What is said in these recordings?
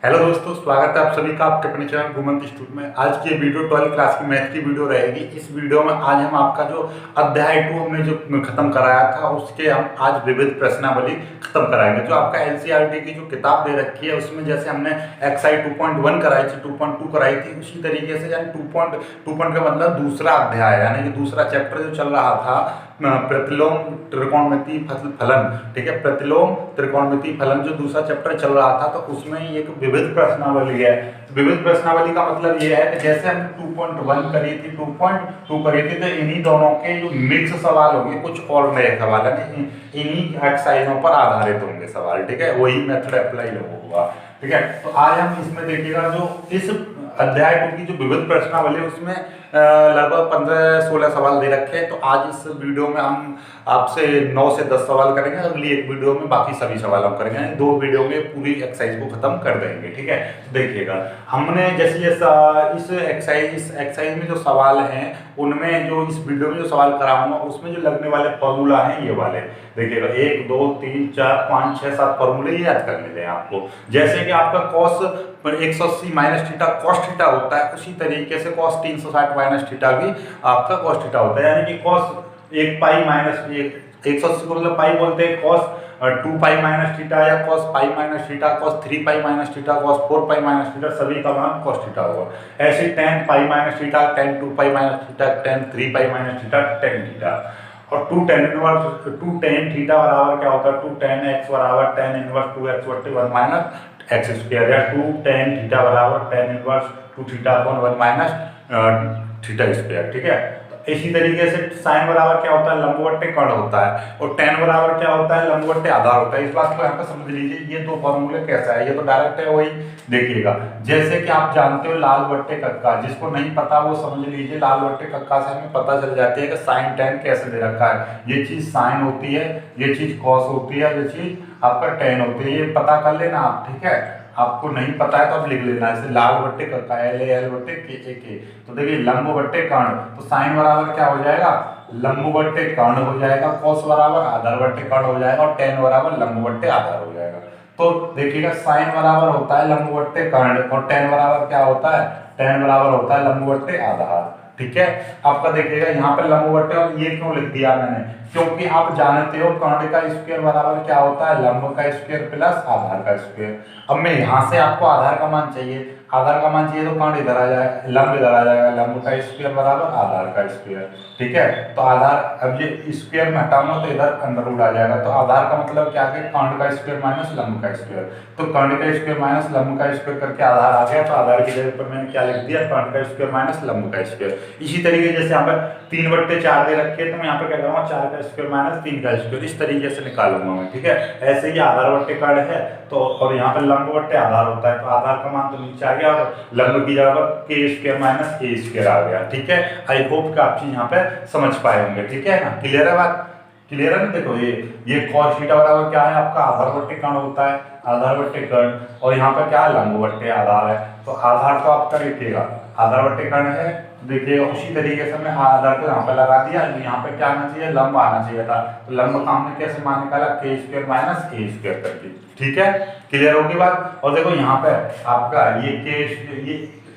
Hello दोस्तों, स्वागत है आप सभी का आपके अपने चैनल घुमंत इंस्टीट्यूट में। आज की ये वीडियो 12th क्लास की मैथ की वीडियो रहेगी। इस वीडियो में आज हम आपका जो अध्याय 2 हमने जो खत्म कराया था उसके हम आज विविध प्रश्नावली खत्म कराएंगे। जो आपका एनसीईआरटी की जो किताब दे रखी है उसमें जैसे हमने एक्सरसाइज 2.1 कराई थी, 2.2 कराई थी, उसी तरीके से यानी 2.2 का मतलब दूसरा अध्याय यानी कि दूसरा चैप्टर जो चल रहा था प्रतिलोम त्रिकोणमिति फलन, ठीक है। प्रतिलोम त्रिकोणमिति फलन जो दूसरा चैप्टर चल रहा था तो उसमें ही एक विविध प्रश्नावली है। विविध प्रश्नावली का मतलब ये है कि जैसे हमने 2.1 करी थी, 2.2 करी थी, तो इन्हीं दोनों के जो मिक्स सवाल होंगे, कुछ और नए सवाल है, इन्हीं एक्सरसाइजों पर आधारित होंगे सवाल, ठीक है। वही मेथड अप्लाई होगा, ठीक है। तो आज हम इसमें देखिएगा जो इस अध्याय 2 की जो विविध प्रश्नावली है उसमें लगभग 15-16 सवाल दे रखे हैं। तो आज इस वीडियो में हम आपसे 9 से 10 सवाल करेंगे, अगली एक वीडियो में बाकी सभी सवाल हम करेंगे, 2 वीडियो में पूरी एक्सरसाइज को खत्म कर देंगे, ठीक है। तो देखिएगा हमने जैसे इस एक्सरसाइज में जो सवाल हैं उनमें जो इस वीडियो में जो सवाल कराऊंगा उसमें जो लगने वाले फॉर्मूला हैं ये वाले देखिएगा, 1 2 3 4 5 6 7 फॉर्मूले याद कर लेते हैं आपको। जैसे कि आपका cos 180 minus theta cos theta होता है, उसी तरीके से कॉस 360 माइनस थीटा भी आपका कॉस थीटा होता है। यानी कि कॉस 1 पाई माइनस 180 को मतलब पाई बोलते हैं, कॉस 2 पाई माइनस थीटा या cos pi minus theta, cos 3 pi minus theta, cos 4 pi minus theta, सभी का मान कॉस थीटा होगा। ऐसे 10 pi minus theta, 10 2 pi minus theta, 10 3 pi minus theta, 10 theta. और 2 tan थीटा बराबर क्या होता है, 2 tan x बराबर tan इनवर्स 2x बटे 1 माइनस एक्स स्क्वायर, या 2 tan थीटा बराबर tan inverse 2 theta upon 1 minus theta square, ठीक है। तो इसी तरीके से साइन बराबर क्या होता है, लंबवत्ते कर्ण होता है, और tan बराबर क्या होता है, लंबवत्ते आधार होता है। इस बात को यहाँ पे समझ लीजिए, ये दो फॉर्मूले कैसा है, ये तो डायरेक्ट है वही। देखिएगा जैसे कि आप जानते हो लाल बट्टे कक्का, जिसको नहीं पता वो समझ लीजिए, लाल बट्टे कक्का से हमें पता चल जाती है कि साइन tan कैसे दे रखा है। ये चीज साइन होती है, ये चीज कॉस होती है, ये चीज आपका tan होती है, ये पता कर लेना आप, ठीक है। आपको नहीं पता है तो आप लिख लेना, जैसे लाल बट्टे कक्का LAL बट्टे के। तो देखिए लंब बट्टे कर्ण, तो साइन बराबर क्या हो जाएगा, लंब बट्टे कर्ण हो जाएगा, कॉस बराबर आधार बट्टे कर्ण हो जाएगा, और tan बराबर लंब बट्टे आधार हो जाएगा। तो देखिएगा साइन बराबर होता है लंब बट्टे कर्ण, और tan बराबर क्या होता है, tan बराबर होता है लंब बट्टे आधार, ठीक है। आपका देखिएगा यहाँ पे लंब बट्टे, और ये क्यों लिख दिया मैंने, क्योंकि आप जानते हो कर्ण का स्क्वायर बराबर क्या होता है, लंब का स्क्वायर प्लस आधार का स्क्वायर। अब मैं यहाँ से आपको आधार का मान चाहिए, आधार का मान चाहिए तो कर्ण इधर आ जाएगा, लंब इधर आ जाएगा, लंब का स्क्वायर बराबर आधार का स्क्वायर, ठीक है। तो आधार, अब ये स्क्वायर में हटाऊंगा तो इधर अंडर रूट आ जाएगा। तो आधार का मतलब क्या है, कर्ण का स्क्वायर माइनस लंब का स्क्वायर। तो कर्ण का स्क्वायर माइनस लंब का स्क्वायर करके आधार आ गया, तो आधार की जगह पर मैंने क्या लिख दिया, कर्ण का स्क्वायर माइनस लंब का स्क्वायर। इसी तरीके जैसे यहाँ पर 3/4 दे रखे तो मैं यहाँ पे क्या करूँगा, 4 का स्क्वायर माइनस 3 का स्क्वायर, इस तरीके से निकालूंगा मैं, ठीक है। ऐसे ही आधार बट्टे कर्ण है तो, और यहाँ पर लंब बट्टे आधार होता है, तो आधार का मान तो नीचे आ गया और लंब की जगह पर के स्क्वायर माइनस ए स्क्वायर आ गया, ठीक है। आई होप कि आप चीज यहाँ पे समझ पाए होंगे, ठीक है ना। क्लियर है बात, क्लियर है ना। देखो ये cos थीटा बराबर क्या है, आपका आधार बट्टे कर्ण होता है, आधार बट्टे कर्ण, और यहाँ पर क्या है, लंब बट्टे आधार है। तो आधार तो आपका देखिएगा आधार बट्टे कर्ण है, देखिएगा उसी तरीके से मैं आधार को यहाँ पे लगा दिया, यहाँ पे क्या आना चाहिए, लंब आना चाहिए था। तो लंब का हमने कैसे मान निकाला, के स्क्वायर माइनस ए स्क्वायर करके, ठीक है। क्लियर होगी बात। और देखो यहाँ पे आपका ये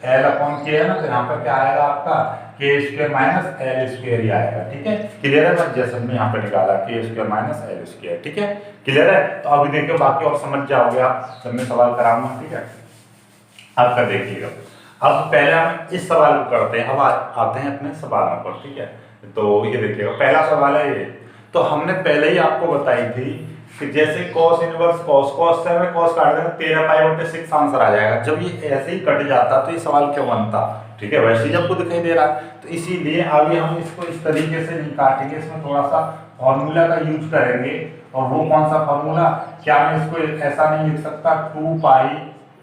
एल अपॉन के है ना, तो यहाँ पर क्या आएगा आपका के स्क्वायर माइनस एल स्क्वायर ही आएगा, ठीक है। क्लियर है बस, जैसे हमने यहाँ पे निकाला के स्क्वायर माइनस एल स्क्वायर, ठीक है। क्लियर है। तो अभी देखिए बाकी और समझ जाओगे आप जब मैं सवाल कराऊंगा, ठीक है। आपका देखिएगा, अब पहले हम इस सवाल को करते हैं, अब आते हैं अपने सवालों पर, ठीक है। तो ये देखिएगा पहला सवाल है ये, तो हमने पहले ही आपको बताई थी कि जैसे cos इनवर्स cos से हमें cos काट देंगे 13π/6 आंसर आ जाएगा। जब ये ऐसे ही कट जाता तो ये सवाल क्यों बनता, ठीक है। वैसे ही जब को दिखाई दे रहा है तो इसीलिए आगे हम इसको इस तरीके से नहीं काटेंगे, इसमें थोड़ा सा फॉर्मूला का यूज करेंगे। और वो कौन सा फॉर्मूला, क्या मैं इसको ऐसा नहीं लिख सकता 2π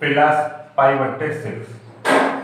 + π/6,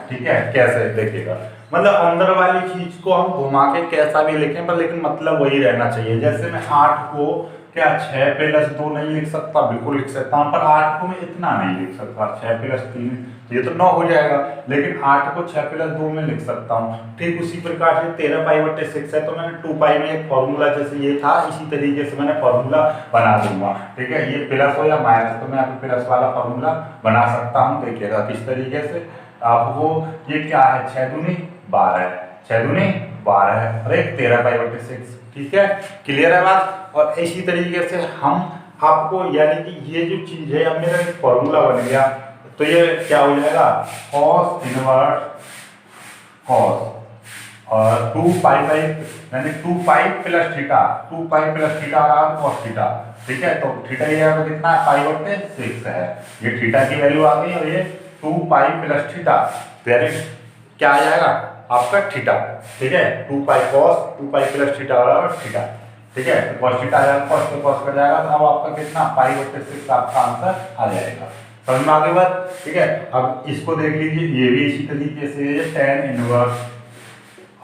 ठीक है। कैसे देखिएगा, मतलब अंदर वाली चीज को हम घुमा के कैसा भी लिखें पर लेकिन मतलब वही रहना चाहिए। जैसे मैं 8 को क्या 6 + 2 नहीं लिख सकता, बिल्कुल लिख सकता हूँ, पर 8 को मैं इतना नहीं लिख सकता, 6 + 3 ये तो 9 हो जाएगा, लेकिन 8 को 6 + 2 में लिख सकता हूँ। ठीक उसी प्रकार से 13π/6 है, तो मैंने 2π में एक फॉर्मूला जैसे ये था इसी तरीके से मैंने फॉर्मूला बना दूंगा। ठीक है, ये प्लस हो या माइनस, तो मैं यहाँ पे प्लस वाला फॉर्मूला बना सकता हूँ। देखिएगा किस तरीके से आपको, ये क्या है, 6 दूनी 12, 6 दूनी 12 और एक 13π/6। ठीक है, क्लियर है बात। और इसी तरीके से हम आपको, यानी कि ये जो चीज है, अब मेरा एक फॉर्मूला बन गया, तो ये क्या हो जाएगा, cos इनवर्स cos और 2π यानी 2π + थीटा, 2π + थीटा और cos थीटा। ठीक है, तो थीटा ये तो कितना है, π/6 है, ये थीटा की वैल्यू आ गई, और ये 2π + थीटा, यानी क्या आ जाएगा आपका थीटा। ठीक है, 2π cos, 2π + थीटा और थीटा। ठीक है, तो cos थीटा आ जाएगा, cos से cos कट जाएगा, तो अब आपका कितना π/6 आपका आंसर आ जाएगा। समझ में आगे बात। ठीक है, अब इसको देख लीजिए, ये भी इसी तरीके से ये tan इनवर्स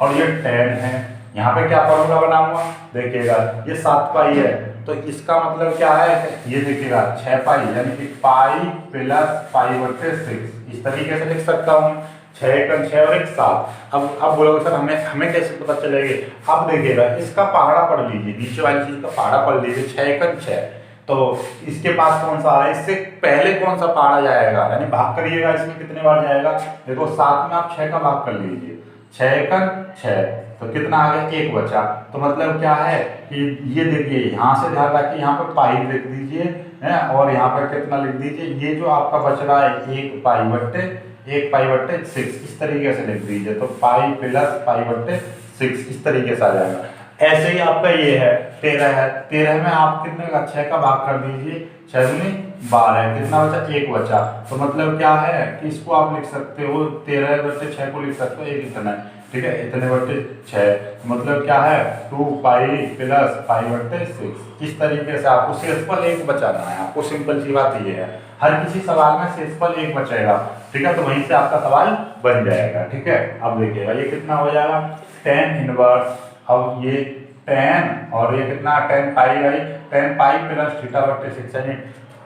और ये tan है। यहाँ पे क्या फॉर्मूला बनाऊंगा, देखिएगा ये 7π है, तो इसका मतलब क्या है, ये देखिएगा 6π यानी कि π + π/6, इस तरीके से लिख सकता हूँ। 6 × 6 और 1 7। अब बोलोगे सर हमें कैसे पता चलेगा। अब देखिएगा इसका पहाड़ा पढ़ लीजिए, नीचे वाली चीज का पहाड़ा पढ़ लीजिए, 6 × 6, तो इसके पास कौन सा है, इससे पहले कौन सा पहाड़ा जाएगा, यानी भाग करिएगा, इसमें कितने बार जाएगा, देखो 7 में आप 6 का भाग कर लीजिए, 6 × 6, तो कितना आ गया, 1 बचा। तो मतलब क्या है कि ये देखिए, यहाँ से ध्यान रखिए, यहाँ पर पाई लिख दीजिए है, और यहाँ पर कितना लिख दीजिए, ये जो आपका बच रहा है 1π/6, इस तरीके से लिख दीजिए, तो π + π/6 इस तरीके से आ जाएगा। ऐसे ही आपका ये है 13 है, 13 में आप कितने का, 6 का भाग कर दीजिए, 6 दूनी 12, कितना बचा, 1 बचा। तो मतलब क्या है कि इसको आप लिख सकते हो 13/6 को लिख सकते हो 1 इतना है। ठीक है, इतने बटे 6, मतलब क्या है 2π + π/6। इस तरीके से आपको शेषफल 1 बचाना है, आपको सिंपल सी बात ये है, हर किसी सवाल में शेषफल 1 बचेगा। ठीक है, तो वहीं से आपका सवाल बन जाएगा। ठीक है, अब देखिएगा ये कितना हो जाएगा, tan इनवर्स, अब ये tan और ये कितना tan π है, tan π + θ/6 है,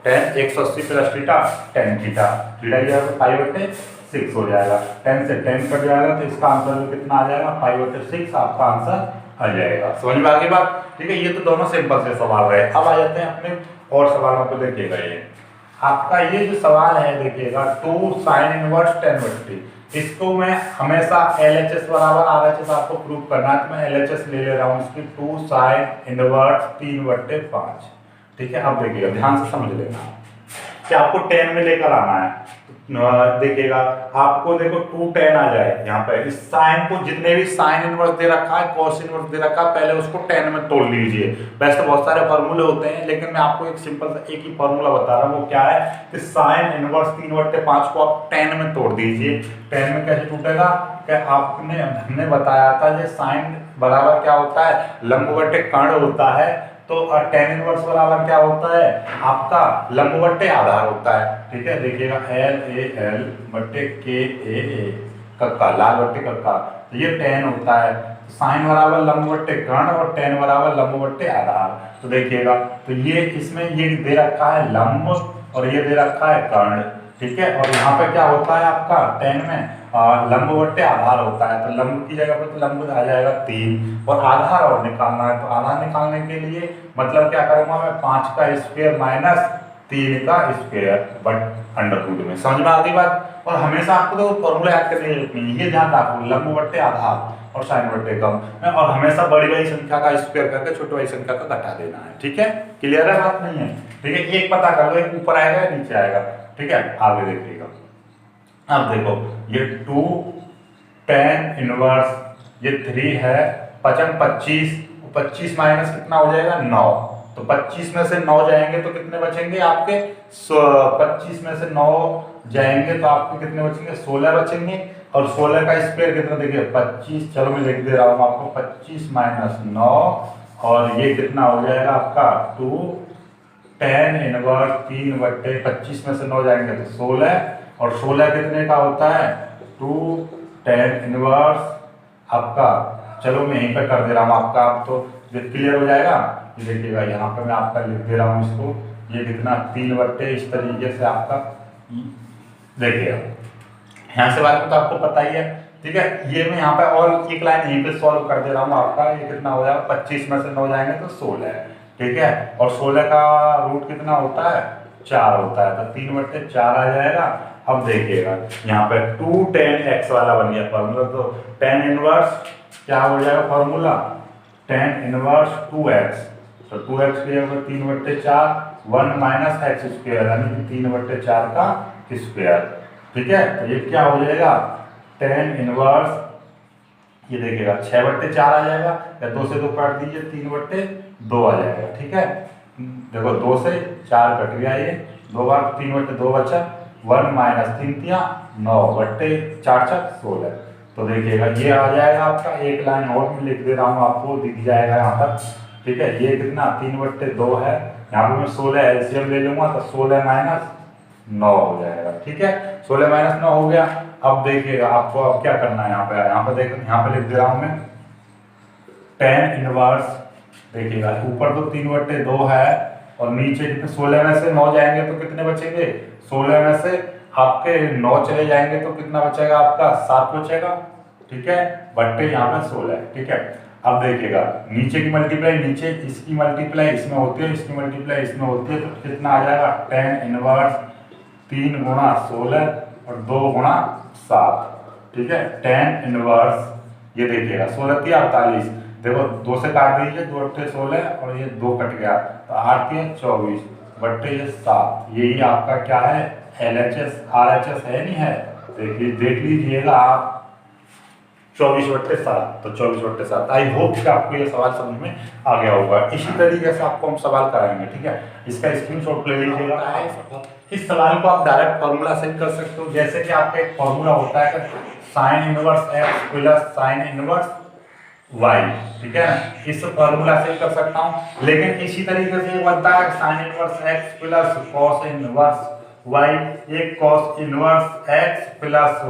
tan 180 + theta, tan theta, theta ये π/6 हो जाएगा, tan से tan कट जाएगा, तो इसका आंसर कितना आ जाएगा, π/6 आपका आंसर आ जाएगा। समझ में आ गई बात। ठीक है, ये तो दोनों सिंपल से सवाल रहे। अब आ जाते हैं अपने और सवालों को। देखिएगा ये आपका ये जो सवाल है, देखिएगा 2 sin इनवर्स tan/3, इसको मैं हमेशा LHS बराबर RHS आपको प्रूव करना है, तो मैं LHS ले ले रहा हूँ इसकी, 2 sin इनवर्स 3/5। ठीक है, अब देखिएगा ध्यान से समझ लेना कि आपको tan में लेकर आना है। देखिएगा आपको, देखो 2 tan आ जाए यहाँ पे, इस साइन को, जितने भी साइन इनवर्स दे रखा है, cos इनवर्स दे रखा है, पहले उसको tan में तोड़ लीजिए। वैसे तो बहुत सारे फॉर्मूले होते हैं, लेकिन मैं आपको एक सिंपल सा एक ही फॉर्मूला बता रहा हूँ, वो क्या है कि साइन इनवर्स 3/5 को आप tan में तोड़ दीजिए। tan में कैसे टूटेगा, कि हमने बताया था ये साइन बराबर क्या होता है, लंब/कर्ण होता है, तो tan इनवर्स बराबर क्या होता है, आपका लंब/आधार होता है। ठीक है, देखिएगा LAL/KAA, कक्का लाल/कक्का, तो ये tan होता है, साइन बराबर लंब/कर्ण और tan बराबर लंब/आधार। तो देखिएगा, तो ये इसमें ये दे रखा है लंब और ये दे रखा है कर्ण। ठीक है, और यहाँ पे क्या होता है आपका tan में लंब/आधार होता है, तो लंब की जगह पर तो लंब आ जाएगा 3, और आधार और निकालना है, तो आधार निकालने के लिए मतलब क्या करूंगा मैं, 5 का स्क्वायर माइनस 3 का स्क्वायर √, में। समझ में आ गई बात। और हमेशा आपको तो फॉर्मूला याद करने की जरूरत नहीं है, ये ध्यान रखो, लंब/आधार और sin/कम, और हमेशा बड़ी वाली संख्या का स्क्वायर करके छोटी वाली संख्या का घटा देना है। ठीक है, क्लियर है, बात नहीं है। ठीक है, एक पता कर लो, एक ऊपर आएगा या नीचे आएगा। ठीक है, आगे देखिएगा, अब देखो ये 2 tan इनवर्स, ये 3 है, 25, 25 माइनस कितना हो जाएगा 9, तो 25 में से 9 जाएंगे तो कितने बचेंगे आपके, 25 में से 9 जाएंगे तो आपके कितने बचेंगे, 16 बचेंगे, और 16 का स्क्वायर कितना, देखिए 25, चलो मैं लिख दे रहा हूँ आपको, 25 माइनस 9, और ये कितना हो जाएगा आपका 2 tan इनवर्स 3/25 में से 9 जाएंगे तो 16, और 16 कितने का होता है, 2 tan इनवर्स आपका, चलो मैं यहीं पर कर दे रहा हूँ आपका, आप तो क्लियर हो जाएगा। ये देखिएगा यहाँ पे मैं आपका लिख दे रहा हूँ इसको, ये कितना 3/, इस तरीके से आपका देखिएगा यहाँ से वाले में तो आपको पता ही है, ठीक है। ये मैं यहाँ पे और एक लाइन यहीं पे सॉल्व कर दे रहा हूँ आपका। ये कितना हो जाएगा, 25 में से 9 जाएंगे तो 16 है, ठीक है। और 16 का रूट कितना होता है, 4 होता है, तो 3/4 आ जाएगा। अब देखिएगा यहाँ पे 2 tan x वाला बन गया फॉर्मूला, तो tan इनवर्स क्या हो जाएगा फॉर्मूला, tan इनवर्स 2x, तो 2x की जगह 3/4, 1 माइनस एक्स स्क्वायर यानी कि 3/4 का स्क्वायर, ठीक है। तो ये क्या हो जाएगा, tan इनवर्स, ये देखिएगा 6/4 आ जाएगा, या 2 से 2 काट दीजिए, 3/2 आ जाएगा, ठीक है। देखो 2 से 4 कट गया, ये 2 बार 3/2 बचा, 1 माइनस 3 तिया 9/4 16। तो देखिएगा ये आ जाएगा आपका, एक लाइन और मैं लिख दे रहा हूँ आपको, दिख जाएगा यहाँ पर, ठीक है। ये कितना 3/2 है, यहाँ पर मैं 16 एलसीएम ले लूंगा, तो 16 माइनस 9 हो जाएगा, ठीक है। 16 माइनस 9 हो गया। अब देखिएगा आपको अब क्या करना है, यहाँ पे देखो, यहाँ पे लिख दे रहा हूँ मैं tan इनवर्स, देखिएगा ऊपर तो 3/2 है और नीचे कितने, 16 में से 9 जाएंगे तो कितने बचेंगे, 16 में से आपके 9 चले जाएंगे तो कितना बचेगा आपका, 7 बचेगा, ठीक है। बट्टे यहाँ पे 16 है, ठीक है। अब देखिएगा नीचे की मल्टीप्लाई नीचे, इसकी मल्टीप्लाई इसमें होती है, इसकी मल्टीप्लाई इसमें होती है, तो कितना आ जाएगा, tan इनवर्स 3 गुणा 16 और 2 गुणा 7, ठीक है। tan इनवर्स ये देखिएगा 16 थी 48, देखो 2 से काट दीजिए, 2 8 16 और ये 2 कट गया, तो 8 3 24 बट्टे ये 7, यही आपका क्या है, LHS RHS है नहीं है, देखिए देख लीजिएगा आप, 24/7, तो 24/7। आई होप कि आपको ये सवाल समझ में आ गया होगा। इसी तरीके से आपको हम सवाल कराएंगे, ठीक है। इसका स्क्रीनशॉट ले लीजिएगा। इस सवाल को आप डायरेक्ट फॉर्मूला से कर सकते हो, जैसे कि आपका एक फॉर्मूला होता है sine inverse x plus sine inverse y, ठीक है। इस फॉर्मूला से कर सकता हूँ, लेकिन इसी तरीके से बनता है sine inverse x plus cos inverse y, एक cos inverse x plus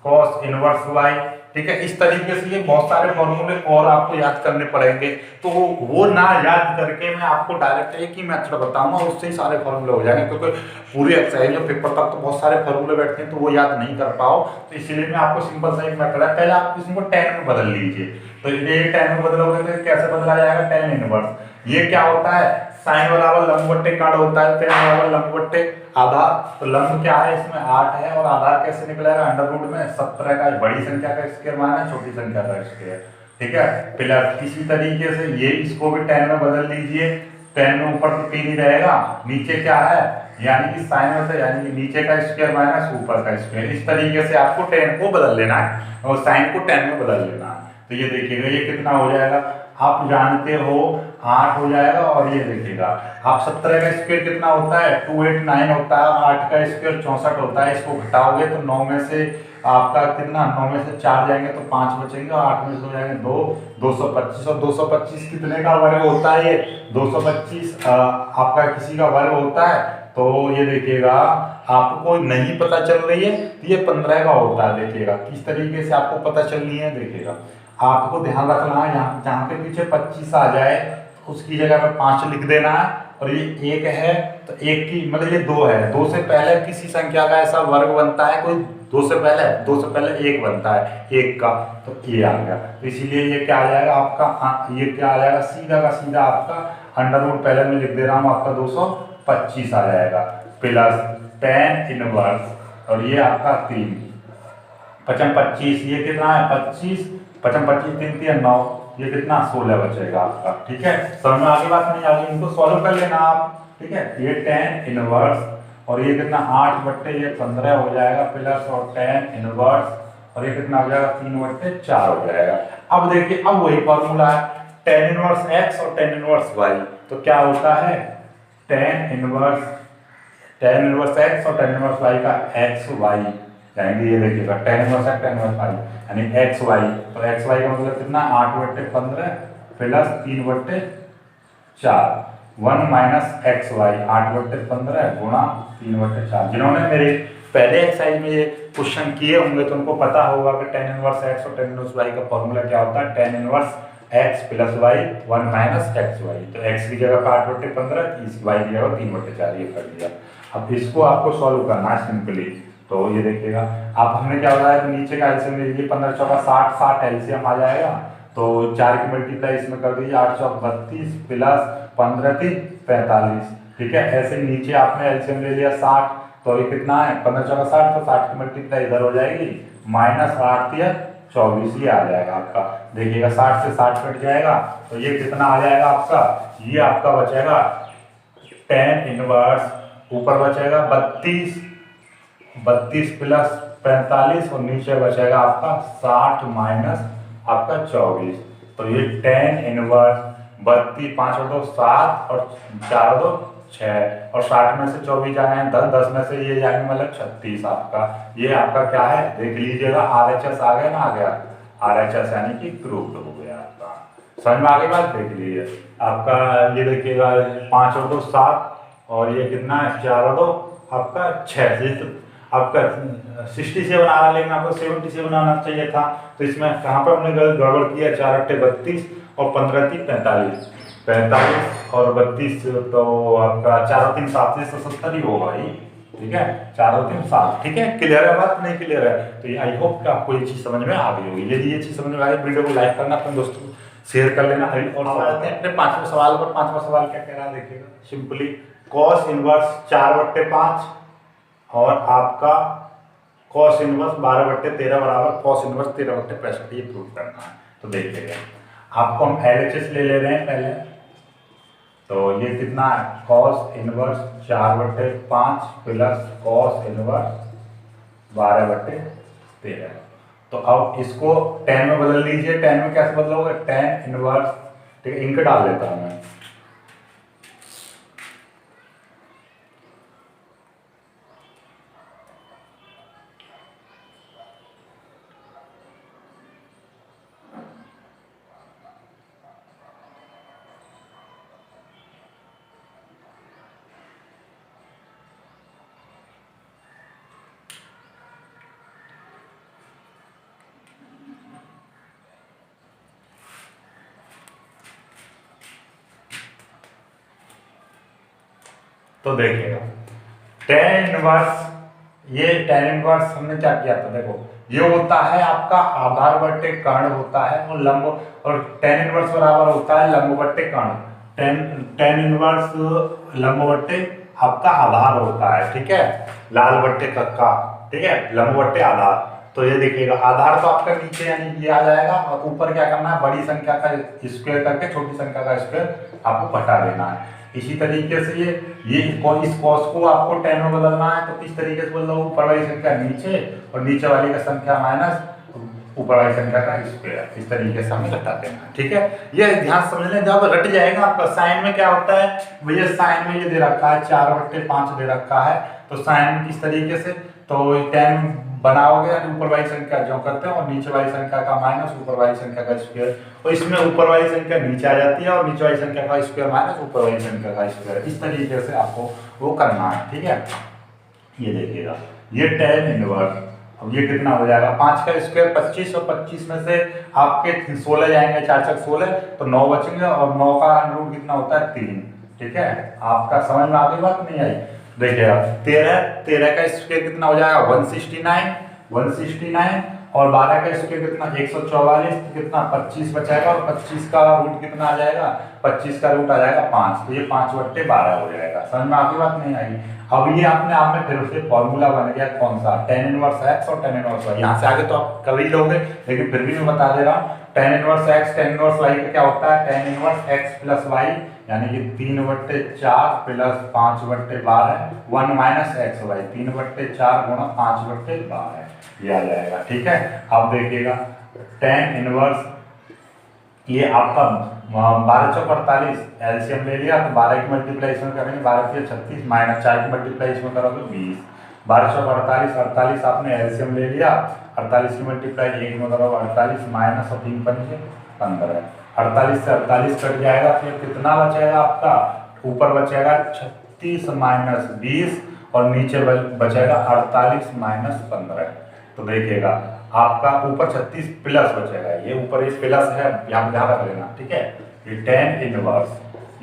cos inverse y, ठीक है। इस तरीके से ये बहुत सारे फॉर्मूले और आपको याद करने पड़ेंगे, तो वो ना याद करके मैं आपको डायरेक्ट एक ही मेथड बताऊंगा, उससे ही सारे फॉर्मूले हो जाएंगे, क्योंकि पूरी एक्सरसाइज में पेपर तक तो बहुत सारे फॉर्मूले बैठते हैं, तो वो याद नहीं कर पाओ, तो इसीलिए मैं आपको सिंपल सा एक मेथड है, पहले आप इसको tan में बदल लीजिए। तो ये tan में बदलोगे तो कैसे बदला जाएगा, tan इनवर्स, ये क्या होता है, साइन बराबर लंब बट्टे काट होता है, tan बराबर लंब बट्टे आधार, तो लंब क्या है इसमें 8 है, और आधार कैसे निकलेगा, अंडर रूट में 17 का बड़ी संख्या का स्क्वायर माना छोटी संख्या का स्क्वायर, ठीक है। प्लस इसी तरीके से ये इसको भी tan में बदल लीजिए, tan में ऊपर तो 3 ही रहेगा, नीचे क्या है, यानी कि साइन में से यानी कि नीचे का स्क्वायर माइनस ऊपर का स्क्वायर, इस तरीके से आपको tan को बदल लेना है और साइन को tan में बदल लेना है। तो ये देखिएगा ये कितना हो जाएगा, आप जानते हो 8 हो जाएगा, और ये देखिएगा आप 17 का स्क्वायर कितना होता है, 289 होता है, 8 का स्क्वायर 64 होता है, इसको घटाओगे तो 9 में से आपका कितना, 9 में से 4 जाएंगे तो 5 बचेंगे, और 8 में से हो जाएंगे 2, 225, और 225 कितने का वर्ग होता है, ये 225 आपका किसी का वर्ग होता है, तो ये देखिएगा आपको नहीं पता चल रही है, ये 15 का होता है, देखिएगा किस तरीके से आपको पता चलनी है, देखिएगा आपको ध्यान रखना है, यहाँ जहाँ पे पीछे 25 आ जाए उसकी जगह में 5 लिख देना है, और ये 1 है तो 1 की मतलब ये 2 है, 2 से पहले किसी संख्या का ऐसा वर्ग बनता है, कोई 2 से पहले 1 बनता है 1 का, तो ये आ गया, तो इसीलिए ये क्या आ जाएगा आपका, ये क्या आ जाएगा, सीधा का सीधा आपका अंडर रूट, पहले मैं लिख दे रहा हूँ आपका 225 आ जाएगा, प्लस tan इनवर्स, और ये आपका 3 55 25, ये कितना है 25, 55 25 3 3 9, ये कितना 16 बचेगा आपका, ठीक है। समझ में आगे बात नहीं आगे, इनको सॉल्व कर लेना आप, ठीक है। ये tan इनवर्स, और ये कितना 8 बट्टे ये 15 हो जाएगा, प्लस और tan इनवर्स, और ये कितना हो जाएगा 3/4 हो जाएगा। अब देखिए अब वही फॉर्मूला है, tan इनवर्स x और tan इनवर्स y, तो क्या होता है tan इनवर्स x और tan इनवर्स y का x y, यानी ये देखिएगा tan inverse x tan inverse y यानी x y, तो x y का मतलब कितना 8/15 प्लस 3/4, 1 माइनस एक्स वाई 8/15 गुणा 3/4। जिन्होंने मेरे पहले एक्सरसाइज में ये क्वेश्चन किए होंगे तो उनको पता होगा कि tan इनवर्स x और tan इनवर्स y का फॉर्मूला क्या होता है, tan inverse x plus y 1 minus x y, तो x की जगह पर 8/15, y की जगह 3/4, ये कर दिया। अब इसको आपको सॉल्व करना है सिंपली, तो ये देखिएगा आप हमने क्या बताया, तो नीचे का एलसीएम ले लीजिए, 15 चौका 60, 60 एलसीएम आ जाएगा। तो 4 की मल्टीप्लाई इसमें कर दीजिए, 8 चौक 32 प्लस 15 3 45। ठीक है, ऐसे नीचे आपने एलसीएम ले लिया 60, तो ये कितना है 15 चौका 60, तो 60 की मल्टीप्लाई इधर हो जाएगी, माइनस 8 या 24 ये आ जाएगा आपका। देखिएगा 60 से 60 कट जाएगा, तो ये कितना आ जाएगा आपका, ये आपका बचेगा tan इनवर्स, ऊपर बचेगा 32 प्लस 45 और नीचे बचेगा आपका 60 माइनस आपका 24। तो ये tan इनवर्स 32, 5 और 2 7 और 4 और 2 6 और 60 में से 24 जाए 10, 10 में से ये जाएंगे मतलब 36 आपका। ये आपका क्या है देख लीजिएगा, RHS आ गया ना, आ गया RHS यानी कि प्रूव्ड हो गया आपका। समझ में आगे बात, देख लीजिए आपका। ये देखिएगा 5 और 2 7 और ये कितना है 4 और 2 आपका 6, आपका 67 आ रहा, लेकिन आपको 77 आना चाहिए था। तो इसमें कहाँ पर हमने गड़बड़ किया, 4 अट्ठे 32 और 15 3 45, 45 और 32, तो आपका 4 और 3 7 से 70 ही होगा ही। ठीक है, 4 और 3 7। ठीक है, क्लियर है बात, नहीं क्लियर है तो ये आई होप कि आपको ये चीज़ समझ में आ गई होगी। यदि ये चीज़ समझ में आ गई, वीडियो को लाइक करना, अपने दोस्तों को शेयर कर लेना। और आते हैं अपने 5वें सवाल पर। 5वां सवाल क्या कह रहा है देखिएगा, सिंपली कॉस इनवर्स 4/5 और आपका कॉस इनवर्स 12/13 बराबर कॉस इनवर्स 13/65 ये प्रूव करना है। तो देखिएगा आपको हम LHS ले रहे हैं पहले। तो ये कितना है, cos inverse 4/5 plus cos inverse 12/13। तो अब इसको tan में बदल लीजिए। tan में कैसे बदलोगे, tan इनवर्स, ठीक है, इनके डाल देता हूँ मैं। तो देखिएगा tan इनवर्स, ये tan इनवर्स हमने क्या किया था, देखो ये होता है आपका आधार बट्टे कर्ण होता है, और लंब, और tan इनवर्स बराबर होता है लंब बट्टे कर्ण। tan इनवर्स लंब बट्टे आपका आधार होता है, ठीक है, लाल बट्टे कक्का, ठीक है, लंब बट्टे आधार। तो ये देखिएगा आधार तो आपका नीचे यानी ये आ जाएगा, और ऊपर क्या करना है, बड़ी संख्या का स्क्वायर करके छोटी संख्या का स्क्वायर आपको घटा देना है। इसी तरीके से इस कॉस को आपको tan में बदलना है, तो किस तरीके से बदल रहा हूँ, ऊपर वाली संख्या नीचे और नीचे वाली का संख्या माइनस ऊपर वाली संख्या का स्क्वायर, इस तरीके से हमें घटा देना है। ठीक है, ये ध्यान समझ लें, जब रट जाएगा आपका साइन में क्या होता है भैया, साइन में ये दे रखा है 4/5 दे रखा है, तो साइन में किस तरीके से, तो tan बनाओगे ऊपर वाली संख्या जो करते हैं और नीचे वाली संख्या का माइनस ऊपर वाली संख्या का स्क्वायर, और इसमें ऊपर वाली संख्या नीचे आ जाती है और नीचे वाली संख्या का स्क्वायर माइनस ऊपर वाली संख्या का स्क्वायर, इस तरीके से आपको वो करना है। ठीक है, ये देखिएगा ये tan इनवर्स, अब ये कितना हो जाएगा, 5 का स्क्वायर 25 और 25 में से आपके 16 जाएंगे, 4 4 16 तो 9 बचेंगे, और 9 का अंडर कितना होता है 3। ठीक है, आपका समझ में आगे बात नहीं आई, देखिएगा 13 का स्क्वायर कितना हो जाएगा 169 और 12 का स्क्वायर कितना 144, तो कितना 25 बचाएगा, और 25 का रूट कितना आ जाएगा, 25 का रूट आ जाएगा 5, तो ये 5/12 हो जाएगा। समझ में आगे बात नहीं आई। अब ये अपने आप में फिर उससे फॉर्मूला बन गया कौन सा, tan इनवर्स x और tan इनवर्स y। यहाँ से आगे तो आप कर ही लोगे, लेकिन फिर भी मैं बता दे रहा हूँ, tan inverse x tan inverse y का क्या होता है, tan inverse x plus y यानी कि 3/4 प्लस 5/12 1 माइनस एक्स वाई, 3/4 गुणा 5/12 ये आ जाएगा। ठीक है, अब देखिएगा tan इनवर्स ये आपका 12 चौक 48 एलसीएम ले लिया, तो 12 की मल्टीप्लाई इसमें करेंगे, 12 की 36 माइनस 4 की मल्टीप्लाई इसमें करोगे 20, 12 चौक 48, 48 आपने एलसीएम ले लिया, 48 की मल्टीप्लाई 1 में करोगे 48 माइनस और 3 पंजे 15, 48 से 48 कट जाएगा, फिर कितना बचेगा आपका, ऊपर बचेगा 36 माइनस 20 और नीचे बचेगा 48 माइनस 15। तो देखिएगा आपका ऊपर 36 प्लस बचेगा, ये ऊपर एक प्लस है, यहाँ ध्यान रख लेना। ठीक है, ये tan इनवर्स,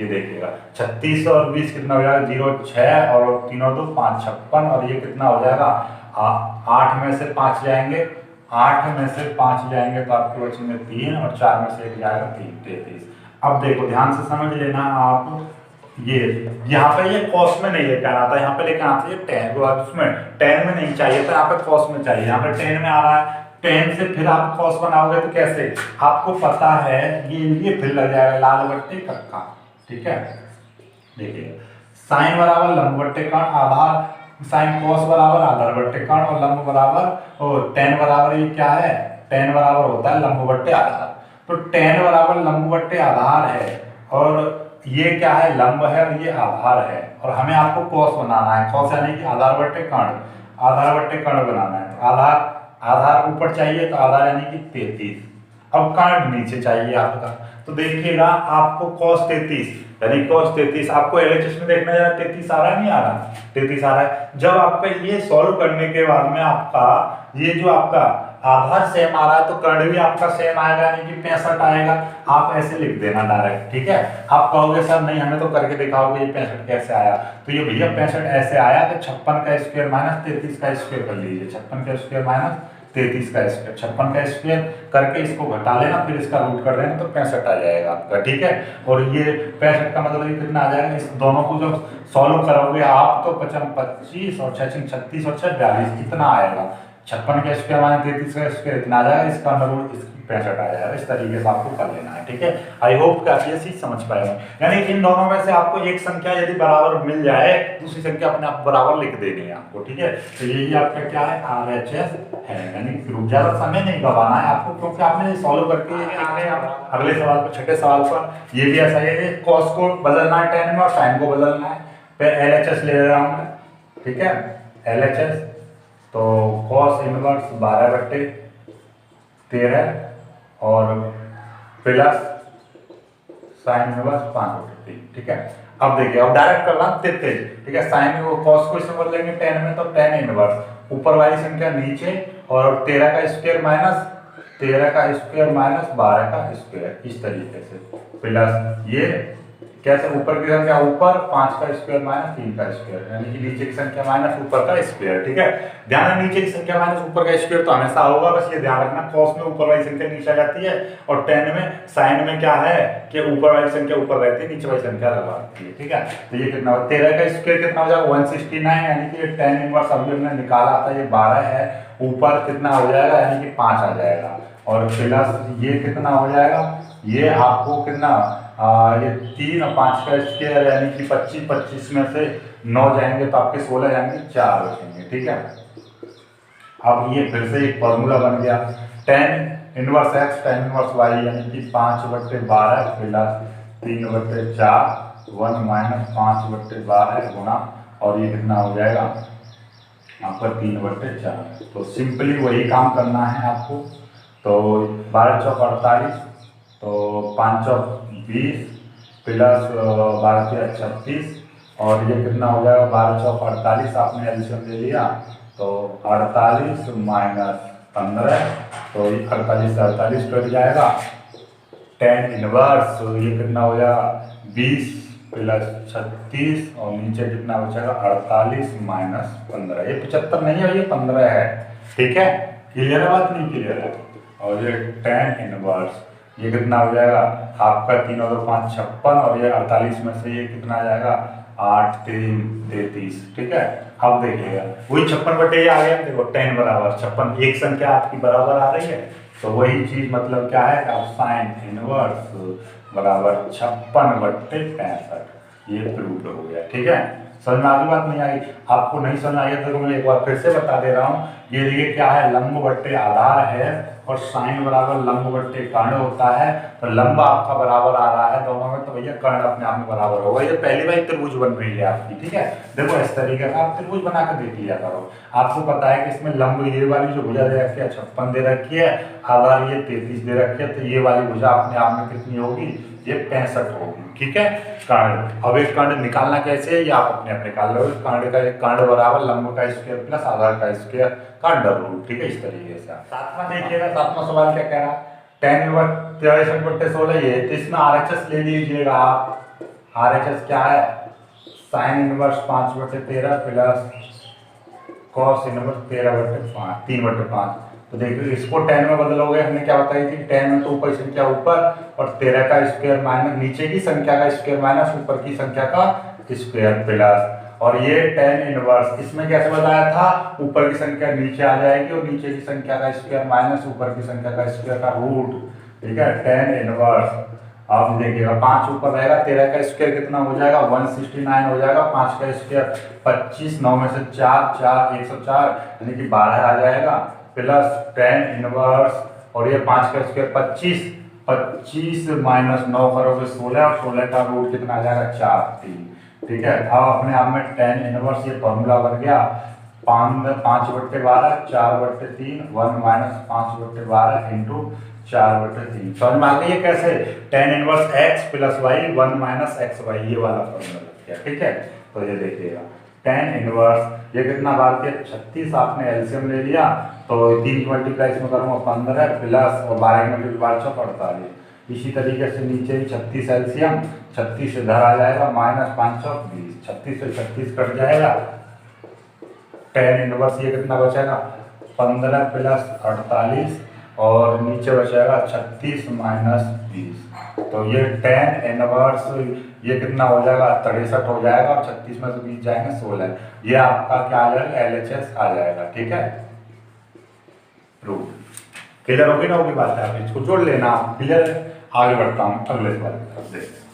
ये देखिएगा 36 और 20 कितना हो जाएगा 0 6 और 3 और 2 5 56, और ये कितना हो जाएगा 8 में से 5 जाएंगे, 8 में से 5 जाएंगे तो आपके बचेंगे 3 और 4 में से 1 जाएगा 3, 33। अब देखो ध्यान से समझ लेना आप, ये यहाँ पे ये कॉस में नहीं लेकर आता, यहाँ पे लेकर आते हैं टेन, उसमें टेन में नहीं चाहिए था, यहाँ पे कॉस में चाहिए, यहाँ पे टेन में आ रहा है। टेन से फिर आप कॉस बनाओगे तो कैसे, आपको पता है ये फिर लग जाएगा लाल बट्टे कक्का, ठीक है। देखिए साइन बराबर लंब बट्टे कर्ण आधार, साइन कॉस बराबर आधार बट्टे कर्ण और लंब बराबर और टेन बराबर ये क्या है, टेन बराबर होता है लंब बट्टे आधार। तो टेन बराबर लंब बट्टे आधार है और ये क्या है, लंब है और ये आधार है, और हमें आपको कॉस बनाना है। कॉस यानी कि आधार बट्टे कर्ण, आधार बट्टे कर्ण बनाना है। तो आधार ऊपर चाहिए तो आधार यानी कि 33, अब कर्ण नीचे चाहिए आपका। तो देखिएगा आपको cos 33 यानी cos 33 आपको LHS में देखना है 33 आ रहा है, नहीं आ रहा, 33 आ रहा है। जब आपका ये सॉल्व करने के बाद में आपका ये जो आपका आधार सेम आ रहा है तो कर्ण भी आपका सेम आएगा यानी कि 65 आएगा। आप ऐसे लिख देना डायरेक्ट, ठीक है। आप कहोगे सर नहीं हमें तो करके दिखाओगे ये 65 कैसे आया, तो ये भैया 65 ऐसे आया तो 56 का स्क्वायर माइनस 33 का स्क्वायर कर लीजिए, 56 का स्क्वायर माइनस 33 का स्क्वायर, 56 का स्क्वायर करके इसको घटा लेना, फिर इसका रूट कर देना तो 65 आ जाएगा आपका, ठीक है। और ये 65 का मतलब ये कितना आ जाएगा, इस दोनों को जब सॉल्व करोगे आप तो 25 और 6 36 और 6 42 इतना आएगा। 56 का स्क्वायर माइनस 33 का स्क्वायर इतना आ जाएगा, इसका अंडर रूट 65 आ जाएगा। इस तरीके से आपको कर लेना है, ठीक है। आई होप कि आप ये चीज समझ पाए हो। यानी इन दोनों में से आपको एक संख्या यदि बराबर मिल जाए, दूसरी संख्या अपने आप बराबर लिख देनी है आपको, ठीक है। तो यही आपका क्या है, RHS है। यानी ज्यादा समय नहीं गवाना है आपको, क्योंकि आपने सॉल्व करके अगले सवाल पर, छठे सवाल पर ये भी ऐसा है, कॉस को बदलना है टेन में और साइन को बदलना है। फिर LHS ले रहा हूँ मैं, ठीक है। LHS तो कॉस इनवर्स 12/13 और प्लस साइन इनवर्स 5/3, ठीक है। अब देखिए अब डायरेक्ट कर रहा हूं तेज, ठीक है। साइन को कॉस को इसमें बदलेंगे टेन में तो टेन इनवर्स ऊपर वाली संख्या नीचे और 13 का स्क्वायर माइनस 12 का स्क्वायर, इस तरीके से प्लस ये कैसे ऊपर की संख्या ऊपर 5 का स्क्वायर माइनस 3 का स्क्वायर, यानी कि नीचे की संख्या माइनस ऊपर का स्क्वायर, ठीक है। ध्यान है नीचे की संख्या माइनस ऊपर का स्क्वायर तो हमेशा होगा, बस ये ध्यान रखना कॉस में ऊपर वाली संख्या नीचे आ जाती है और टेन में साइन में क्या है कि ऊपर वाली संख्या ऊपर रहती है, नीचे वाली संख्या लगवाती है, ठीक है। तो ये कितना होगा, 13 का स्क्वायर कितना हो जाएगा 169, यानी कि टेन इनवर्स अभी हमने निकाला था, ये 12 है, ऊपर कितना हो जाएगा यानी कि 5 आ जाएगा और प्लस ये कितना हो जाएगा, ये आपको कितना ये 3 और 5 का स्क्वायर यानी कि 25, 25 में से 9 जाएंगे तो आपके 16 जाएंगे, 4 बचेंगे, ठीक है। अब ये फिर से एक फॉर्मूला बन गया, tan inverse x tan inverse y यानी कि 5/12 प्लस 3/4 1 माइनस 5/12 गुना और ये कितना हो जाएगा आपका 3/4। तो सिंपली वही काम करना है आपको। तो 12 चौक 48 तो 5 चौक 20 प्लस 12 या 36 और ये कितना हो जाएगा 12 चौक 48, आपने एलसीएम ले लिया तो 48 माइनस 15 तो 48 से 48 कट जाएगा। tan इनवर्स तो ये कितना हो जाएगा 20 प्लस 36 और नीचे कितना बचेगा 48 माइनस 15, ये 75 नहीं है, ये 15 है, ठीक है। क्लियर है बात, नहीं क्लियर है। और ये tan इनवर्स ये कितना हो जाएगा आपका 3 और 5 56 और ये 48 में से ये कितना आ जाएगा 8 3 33, ठीक है। अब देखिएगा वही 56/ये आ गया, देखो tan बराबर 56, एक संख्या आपकी बराबर आ रही है तो वही चीज मतलब क्या है आप साइन इनवर्स बराबर 56/65, ये प्रूव्ड हो गया, ठीक है। समझ में आगे बात नहीं आई, आपको नहीं समझ आई तो मैं एक बार फिर से बता दे रहा हूँ। ये क्या है लंब बट्टे आधार है और साइन बराबर लंब बट्टे कर्ण होता है, तो लंब आपका बराबर आ रहा है दोनों में तो भैया कर्ण अपने आप में बराबर होगा। ये पहली बार त्रिभुज बन रही है आपकी, ठीक है। देखो इस तरीके का आप त्रिभुज बना कर देख लिया करो। आपको पता है कि इसमें लंब ये वाली जो भुजा दे रखी है 56 दे रखी है, आधार ये 33 दे रखी है, तो ये वाली भुजा अपने आप में कितनी होगी, ये 65 होगी, ठीक है। कर्ण, अब एक कर्ण निकालना कैसे है ये आप अपने आप निकाल लो। कर्ण बराबर लंब का स्क्वायर प्लस आधार का स्क्वायर का अंडर रूट, ठीक है। इस तरीके से सातवां देखिएगा, सातवां सवाल क्या कह रहा है, tan 63/16 ये, तो इसमें RHS ले लीजिएगा आप। RHS क्या है sine inverse 5/13 plus cos inverse 13/5 3/5। तो देखिए इसको tan में बदलोगे, हमने क्या बताई थी, tan में तो ऊपर संख्या ऊपर और 13 का स्क्वायर माइनस नीचे की संख्या का स्क्वायर माइनस ऊपर की संख्या का स्क्वायर प्लस, और ये tan इनवर्स इसमें कैसे बताया था, ऊपर की संख्या नीचे आ जाएगी और नीचे की संख्या का स्क्वायर माइनस ऊपर की संख्या का स्क्वायर का रूट, ठीक है। tan इनवर्स आप देखिएगा 5 ऊपर रहेगा, 13 का स्क्वायर कितना हो जाएगा 169 हो जाएगा, 5 का स्क्वायर 25, 9 में से 4 4 104 यानी कि 12 आ जाएगा, प्लस tan इनवर्स और ये 5 का स्क्वायर 25 25 माइनस 9 करोगे 16 और 16 का रूट कितना आ जाएगा 4 3, ठीक है। अब अपने आप में tan इनवर्स ये फॉर्मूला बन गया 5/12 4/3 1 माइनस 5/12 इंटू 4/3। समझ में आ गई है कैसे, tan inverse x plus y 1 minus x y, ये वाला फॉर्मूला लग गया, ठीक है। तो ये देखिएगा tan इनवर्स ये कितना बार किया 36, आपने एलसीएम ले लिया तो 3 की मल्टीप्लाई इसमें करूँगा 15 प्लस और 12 की मल्टीप्लाई 48। इसी तरीके से नीचे भी 36 एलसीएम, 36 इधर आ जाएगा माइनस 520, 36 से 36 कट जाएगा, tan इनवर्स ये कितना बचेगा 15 प्लस 48 और नीचे बचेगा 36 माइनस 20। तो ये tan इनवर्स ये कितना हो जाएगा 63 हो जाएगा और 36 में से 20 जाएंगे 16, ये आपका क्या आ जाएगा LHS आ जाएगा, ठीक है। प्रूफ क्लियर होगी ना, होगी बात है, आप इसको जोड़ लेना, क्लियर। आगे बढ़ता हूँ अगले सवाल की तरफ देखते हैं।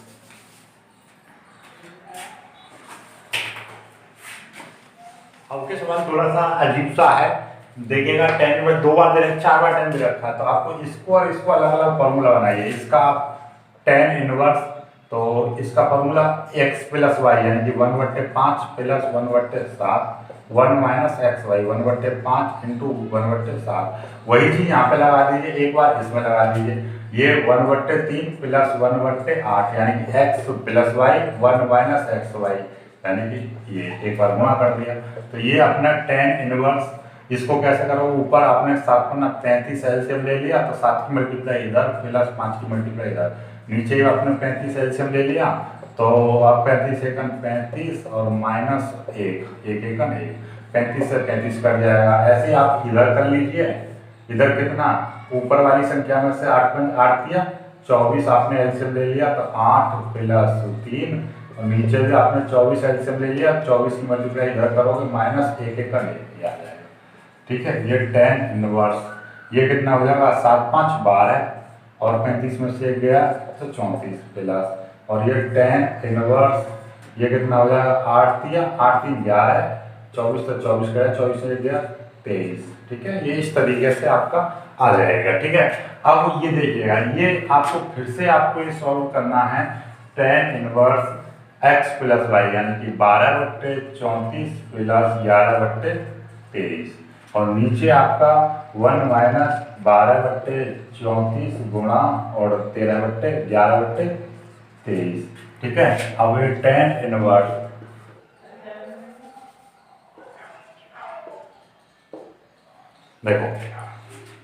आपके सवाल थोड़ा सा अजीब सा है, देखिएगा tan में 2 बार दे रखा 4 बार tan दे रखा है, तो आपको इसको और इसको अलग अलग फॉर्मूला बनाइए। इसका tan इनवर्स तो इसका फॉर्मूला x प्लस वाई यानी कि 1/5 plus 1/7 1 minus x y 1/5 into 1/7, वही चीज यहाँ पे लगा दीजिए, एक बार इसमें लगा दीजिए, ये 1/3 प्लस 1/8 यानी कि x plus y 1 minus x y यानी कि ये एक बार गुणा कर दिया। तो ये अपना tan इनवर्स, इसको कैसे करो, ऊपर आपने 7 पन्ना 35 एलसीएम ले लिया तो 7 की मल्टीप्लाई इधर प्लस 5 की मल्टीप्लाई इधर, नीचे आपने 35 एलसीएम ले लिया तो आप 35 एकन 35 और माइनस 1 1 एकन 1, 35 से 35 कट जाएगा। ऐसे ही आप इधर कर लीजिए, इधर कितना ऊपर वाली संख्या में से 8 दिया 24 आपने एलसीएम ले लिया तो 8 प्लस 3 और नीचे भी आपने 24 एलसीएम ले लिया, 24 की मल्टीप्लाई इधर करोगे माइनस 1 एकन 1 आ जाएगा, ठीक है। ये tan इनवर्स ये कितना हो जाएगा 7 5 12 और 35 में से गया तो 34 प्लस, और ये tan इनवर्स ये कितना हो जाएगा 8 दिया 8 3 11 24 से 24 गया 24 से गया 23, ठीक है। ये इस तरीके से आपका आ जाएगा, ठीक है। अब ये देखिएगा, ये आपको फिर से आपको ये सॉल्व करना है tan inverse x plus y यानी कि 12/34 प्लस 11/23 और नीचे आपका 1 माइनस 12/34 गुणा और 13/11/23, ठीक है। अब ये tan इनवर्स देखो,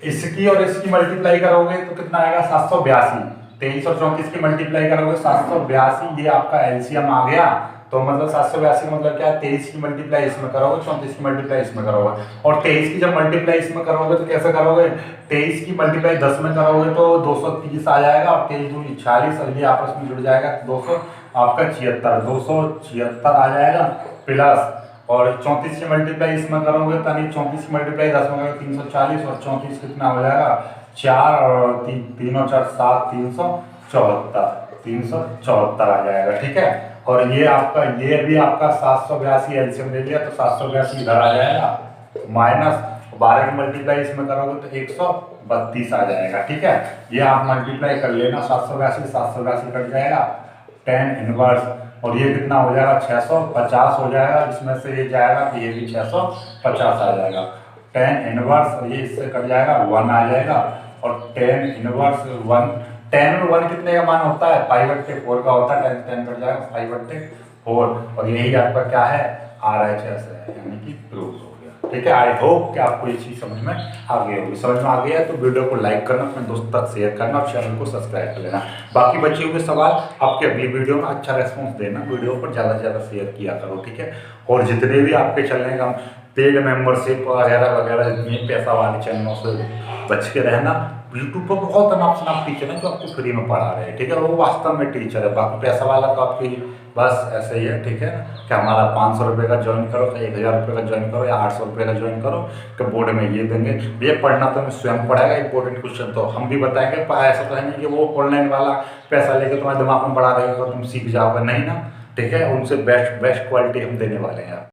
इसकी और इसकी मल्टीप्लाई करोगे तो कितना आएगा 782, 23 और 34 की मल्टीप्लाई करोगे 782, ये आपका एलसीएम आ गया। तो मतलब 782 का मतलब क्या है, 23 की मल्टीप्लाई इसमें करोगे 34 की मल्टीप्लाई इसमें करोगे, और 23 की जब मल्टीप्लाई इसमें करोगे तो कैसे करोगे, 23 की मल्टीप्लाई 10 में करोगे तो 230 आ जाएगा और 23 दूनी 40 और ये आपस में जुड़ जाएगा 200 आपका 276 आ जाएगा प्लस, और 34 की मल्टीप्लाई इसमें करोगे तो 34 की मल्टीप्लाई 10 में करोगे 340 और 34 कितना हो जाएगा 4 और 3 और 4 7 374 आ जाएगा, ठीक है। और ये आपका ये भी आपका 782 एलसीएम ले लिया तो 782 इधर आ जाएगा माइनस 12 की मल्टीप्लाई इसमें करोगे तो 132 आ जाएगा, ठीक है। ये आप मल्टीप्लाई कर लेना 782 कट जाएगा tan इनवर्स और ये कितना हो जाएगा 650 हो जाएगा, इसमें से ये जाएगा तो ये भी 650 आ जाएगा tan इनवर्स, और ये इससे कट जाएगा 1 आ जाएगा और tan इनवर्स 1 tan में 1 कितने का मान होता है 5/4 का होता है, tan कट जाएगा 5/4 और यही आपका क्या है RHS है यानी कि प्रूफ हो गया, ठीक है। आई होप कि आपको ये चीज़ समझ में आ गई होगी, समझ में आ गया तो वीडियो को लाइक करना, अपने दोस्तों तक शेयर करना और चैनल को सब्सक्राइब कर लेना। बाकी बचे हुए सवाल आपके अगली वीडियो में अच्छा रेस्पॉन्स देना, वीडियो पर ज़्यादा से ज़्यादा शेयर किया करो, ठीक है। और जितने भी आपके चैनल का पेड मेंबरशिप वगैरह वगैरह जितनी पैसा वाले चैनलों से बच के रहना। यूट्यूब पर बहुत अनाप टीचर हैं जो आपको फ्री में पढ़ा रहे हैं, ठीक है, वो वास्तव में टीचर है। बाकी पैसा वाला तो आपकी बस ऐसे ही है, ठीक है ना, कि हमारा 500 रुपये का ज्वाइन करो, 1000 रुपये का ज्वाइन करो या 800 रुपये का ज्वाइन करो, कि बोर्ड में ये देंगे। ये पढ़ना तो हमें स्वयं पड़ेगा, इंपॉर्टेंट क्वेश्चन तो हम भी बताएंगे। ऐसा तो है नहीं कि वो ऑनलाइन वाला पैसा लेके तुम्हारे दिमाग में बढ़ा देगा, तुम सीख जाओगे, नहीं ना, ठीक है। उनसे बेस्ट क्वालिटी हम देने वाले हैं।